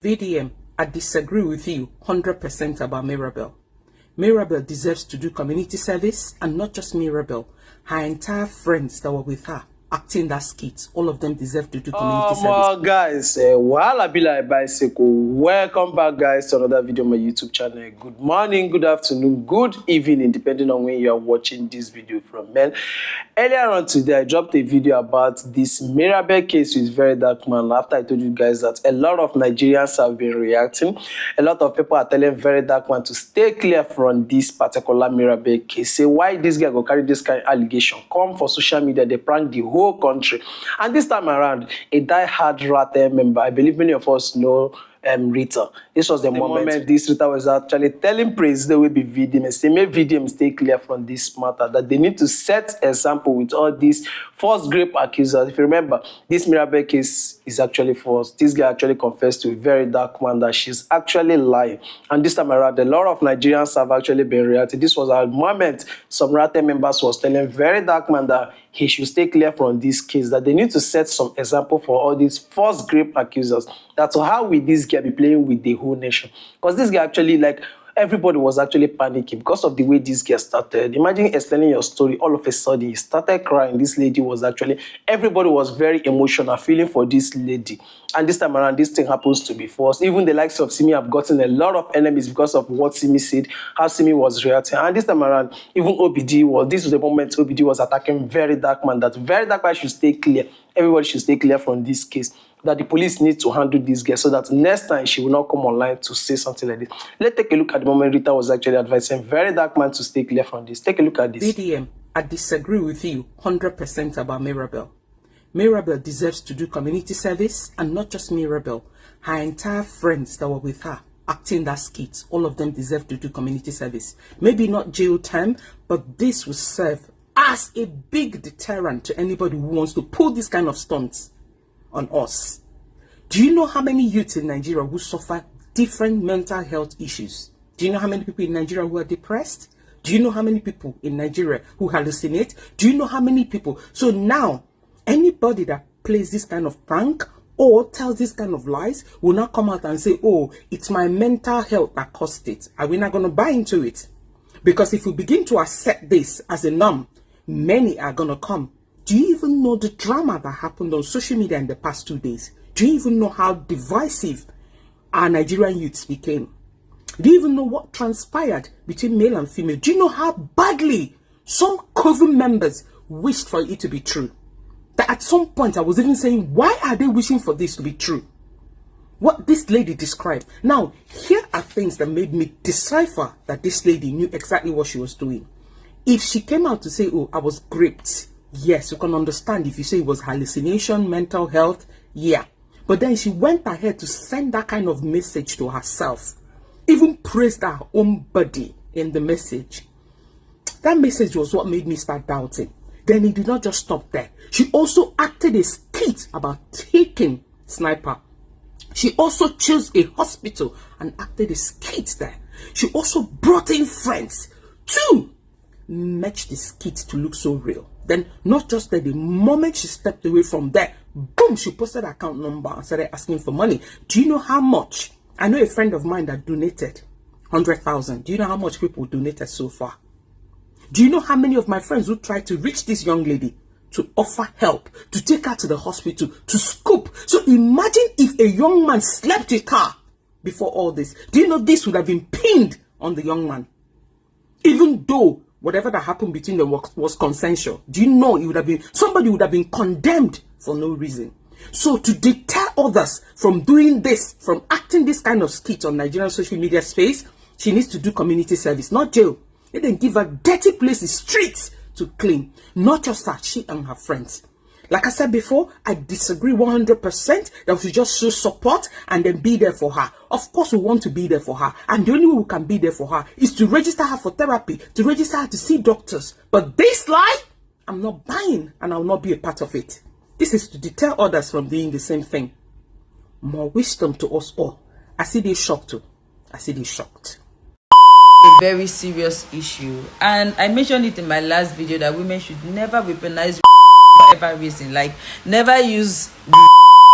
VDM, I disagree with you 100% about Mirabel. Mirabel deserves to do community service, and not just Mirabel. Her entire friends that were with her acting that skit, all of them deserve to do community service. Guys, while I be like bicycle, welcome back guys to another video on my YouTube channel. Good morning, good afternoon, good evening, depending on when you are watching this video from. Man, earlier on today I dropped a video about this Mirabel case with VDM. After I told you guys that a lot of Nigerians have been reacting, a lot of people are telling VDM to stay clear from this particular Mirabel case. Say why this guy go carry this kind of allegation come for social media, they prank the whole country. And this time around, a die-hard RATEL member, I believe many of us know Rita. This was the moment this Rita was actually telling praise the way be VDM. Say, may VDM stay clear from this matter, that they need to set example with all these false grape accusers. If you remember, this Mirabel case is actually false. This guy actually confessed to a verydarkman that she's actually lying. And this time around, a lot of Nigerians have actually been reacting. This was a moment some RATEL members was telling verydarkman that he should stay clear from this case, that they need to set some example for all these false grape accusers. That's how will this guy be playing with the whole nation? Because this guy actually, like, everybody was actually panicking because of the way this guy started. Imagine explaining your story, all of a sudden he started crying. This lady was actually, everybody was very emotional, feeling for this lady. And this time around, this thing happens to be false. Even the likes of Simi have gotten a lot of enemies because of what Simi said, how Simi was reacting. And this time around, even OBIDI this was the moment OBIDI was attacking verydarkman, that verydarkman should stay clear. Everybody should stay clear from this case, that the police need to handle this girl so that next time she will not come online to say something like this. Let's take a look at the moment Rita was actually advising verydarkman to stay clear from this. Take a look at this. VDM, I disagree with you 100% about Mirabel. Mirabel deserves to do community service, and not just Mirabel. Her entire friends that were with her acting that skit, all of them deserve to do community service. Maybe not jail time, but this will serve as a big deterrent to anybody who wants to pull this kind of stunts on us. Do you know how many youths in Nigeria who suffer different mental health issues? Do you know how many people in Nigeria who are depressed? Do you know how many people in Nigeria who hallucinate? Do you know how many people? So now, anybody that plays this kind of prank or tells this kind of lies will not come out and say, oh, it's my mental health that caused it. Are we not going to buy into it? Because if we begin to accept this as a norm, many are going to come. Do you even know the drama that happened on social media in the past 2 days? Do you even know how divisive our Nigerian youths became? Do you even know what transpired between male and female? Do you know how badly some coven members wished for it to be true? That at some point I was even saying, why are they wishing for this to be true? What this lady described. Now, here are things that made me decipher that this lady knew exactly what she was doing. If she came out to say, oh, I was raped, yes, you can understand. If you say it was hallucination, mental health, yeah. But then she went ahead to send that kind of message to herself. Even praised her own body in the message. That message was what made me start doubting. Then it did not just stop there. She also acted a skit about taking sniper. She also chose a hospital and acted a skit there. She also brought in friends to match the skit to look so real. Then, not just that, the moment she stepped away from there, boom, she posted her account number and started asking for money. Do you know how much? I know a friend of mine that donated 100,000. Do you know how much people donated so far? Do you know how many of my friends who tried to reach this young lady to offer help, to take her to the hospital, to scoop? So imagine if a young man slept with her before all this. Do you know this would have been pinned on the young man? Even though whatever that happened between them was consensual. Do you know it would have been, somebody would have been condemned for no reason. So to deter others from doing this, from acting this kind of skit on Nigerian social media space, she needs to do community service, not jail. They didn't give her dirty places, streets to clean. Not just her, she and her friends. Like I said before, I disagree 100% that we should just show support and then be there for her. Of course, we want to be there for her. And the only way we can be there for her is to register her for therapy, to register her to see doctors. But this lie, I'm not buying and I will not be a part of it. This is to deter others from doing the same thing. More wisdom to us all. I see they shocked too. I see they shocked. A very serious issue, and I mentioned it in my last video that women should never weaponize for whatever reason. Like, never use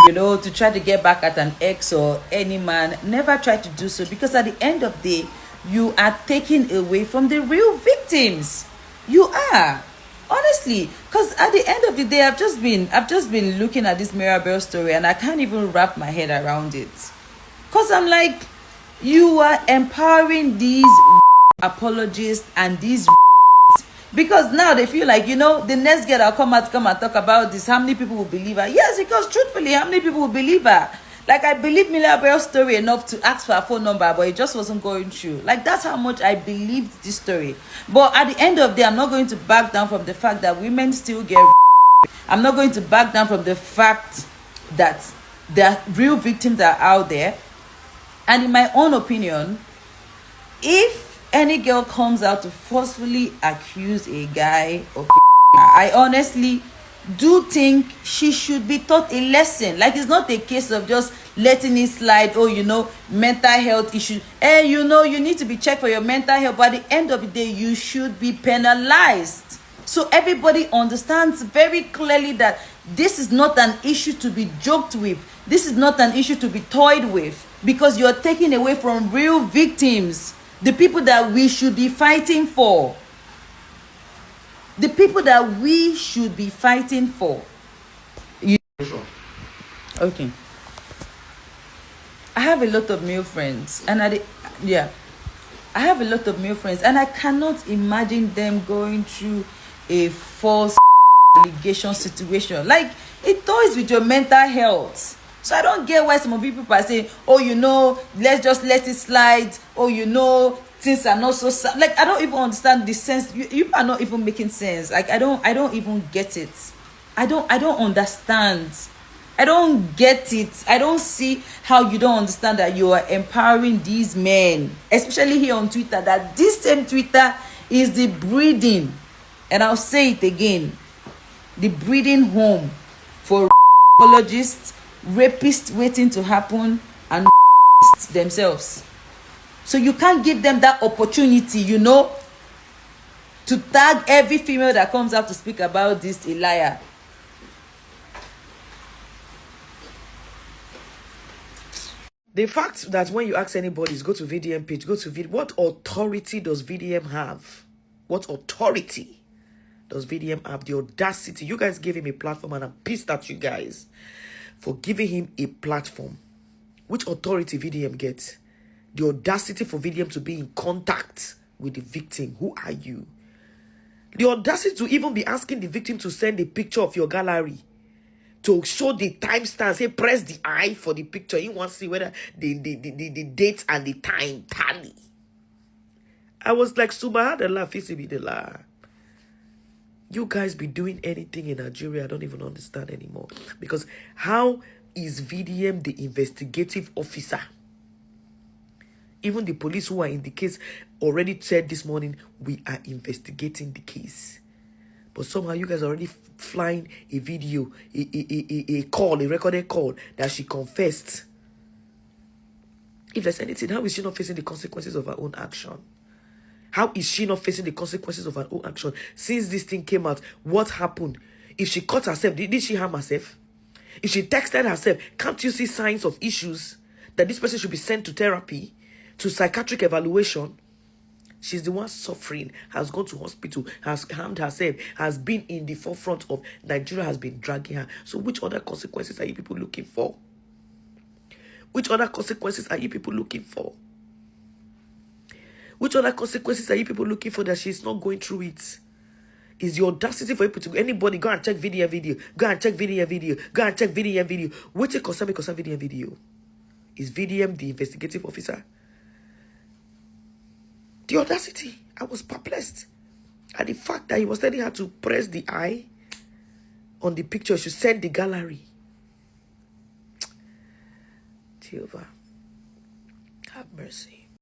you know, to try to get back at an ex or any man. Never try to do so, because at the end of the day, you are taking away from the real victims. You are, honestly, because at the end of the day, I've just been looking at this Mirabel story, and I can't even wrap my head around it. Because I'm like, you are empowering these apologists and these, because now they feel like, you know, the next girl that'll come and talk about this, how many people will believe her? Yes, because truthfully, how many people will believe her? Like, I believed Mirabel's story enough to ask for her phone number, but it just wasn't going through. Like, that's how much I believed this story. But at the end of the day, I'm not going to back down from the fact that women still get. I'm not going to back down from the fact that the real victims are out there. And in my own opinion, if any girl comes out to forcefully accuse a guy of, I honestly do think she should be taught a lesson. Like, it's not a case of just letting it slide. Oh, you know, mental health issue. You know, you need to be checked for your mental health. But at the end of the day, you should be penalized. So everybody understands very clearly that this is not an issue to be joked with. This is not an issue to be toyed with, because you're taking away from real victims, the people that we should be fighting for. The people that we should be fighting for. Okay. I have a lot of male friends, and I have a lot of male friends, and I cannot imagine them going through a false allegation situation. Like, it toys with your mental health. So I don't get why some of you people are saying, oh, you know, let's just let it slide. Oh, you know, things are not so sad. Like, I don't even understand the sense. You are not even making sense. Like, I don't even get it. I don't understand. I don't get it. I don't see how you don't understand that you are empowering these men, especially here on Twitter, that this same Twitter is the breeding, and I'll say it again, the breeding home for apologists, rapists waiting to happen, and themselves. So you can't give them that opportunity, you know, to tag every female that comes out to speak about this a liar. The fact that when you ask anybody, go to VDM page, go to VDM, what authority does VDM have? What authority does VDM have? The audacity. You guys gave him a platform, and I'm pissed at you guys for giving him a platform. Which authority VDM gets? The audacity for VDM to be in contact with the victim. Who are you? The audacity to even be asking the victim to send a picture of your gallery, to show the timestamp, say press the I for the picture. You want to see whether the date and the time tally. I was like, subhanallah, fisibidillah. You guys be doing anything in Nigeria, I don't even understand anymore. Because how is VDM the investigative officer? Even the police who are in the case already said this morning, we are investigating the case. But somehow you guys are already flying a video, a call, a recorded call that she confessed. If there's anything, how is she not facing the consequences of her own action? How is she not facing the consequences of her own action? Since this thing came out, what happened? If she cut herself, did she harm herself? If she texted herself, can't you see signs of issues that this person should be sent to therapy, to psychiatric evaluation? She's the one suffering, has gone to hospital, has harmed herself, has been in the forefront of Nigeria, has been dragging her. So which other consequences are you people looking for? Which other consequences are you people looking for? Which other consequences are you people looking for that she's not going through it? Is the audacity for people to anybody go and check video? Go and check video. Go and check video. What's it concern video? Is VDM the investigative officer? The audacity. I was perplexed at the fact that he was telling her to press the I on the picture. She send the gallery. Jehovah, have mercy.